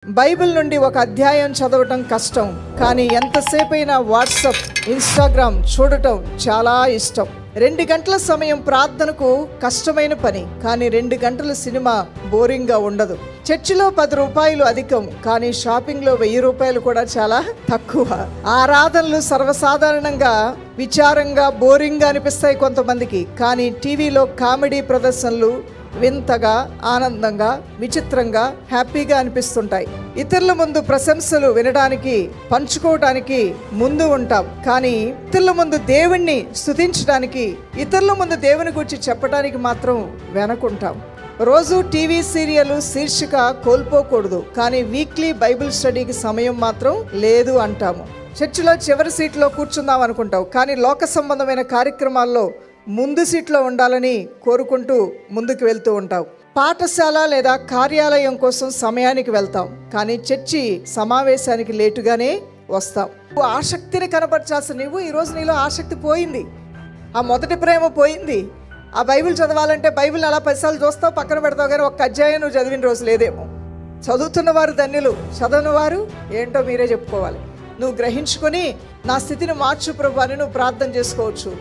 Bible నుండి ఒక అధ్యాయం చదవటం కష్టం, కానీ ఎంతసేపైనా వాట్సాప్, ఇన్స్టాగ్రామ్ చూడటం చాలా ఇష్టం. 2 గంటల సమయం ప్రార్థనకు కష్టమైన పని, కానీ 2 గంటల సినిమా బోరింగ్గా ఉండదు. చర్చిలో 10 రూపాయలు అధికం, కానీ షాపింగ్లో 1000 రూపాయలు కూడా చాలా తక్కువ. ఆరాధనలు సర్వసాధారణంగా విచారంగా బోరింగ్గా అనిపిస్తాయి కొంతమందికి, కానీ టీవీలో కామెడీ ప్రదర్శనలు వింతగా, ఆనందంగా, విచిత్రంగా, హ్యాపీగా అనిపిస్తుంటాయి. ఇతరుల ముందు ప్రశంసలు వినడానికి, పంచుకోవడానికి ముందు ఉంటాం, కానీ ఇతరుల ముందు దేవుణ్ణి స్తుతించడానికి, ఇతరుల ముందు దేవుని గురించి చెప్పడానికి మాత్రం వెనకుంటాం. రోజు టీవీ సీరియల్ శీర్షిక కోల్పోకూడదు, కానీ వీక్లీ బైబిల్ స్టడీకి సమయం మాత్రం లేదు అంటాము. చర్చిలో చివరి సీట్లో కూర్చుందాం అనుకుంటావు, కానీ లోక సంబంధమైన కార్యక్రమాల్లో ముందు సీట్లో ఉండాలని కోరుకుంటూ ముందుకు వెళ్తూ ఉంటావు. పాఠశాల లేదా కార్యాలయం కోసం సమయానికి వెళ్తాం, కానీ చర్చి సమావేశానికి లేటుగానే వస్తాం. ఆసక్తిని కనపరచాల్సిన నువ్వు ఈరోజు నీలో ఆసక్తి పోయింది. ఆ మొదటి ప్రేమ పోయింది. ఆ బైబిల్ చదవాలంటే బైబిల్ అలా 10 సార్లు చూస్తావు, పక్కన పెడతావు, కానీ ఒక్క అధ్యాయం నువ్వు చదివిన రోజు లేదేమో. చదువుతున్న వారు ధన్యులు, చదవని వారు ఏంటో మీరే చెప్పుకోవాలి. నువ్వు గ్రహించుకొని నా స్థితిని మార్చు ప్రభు అని నువ్వు ప్రార్థన చేసుకోవచ్చు.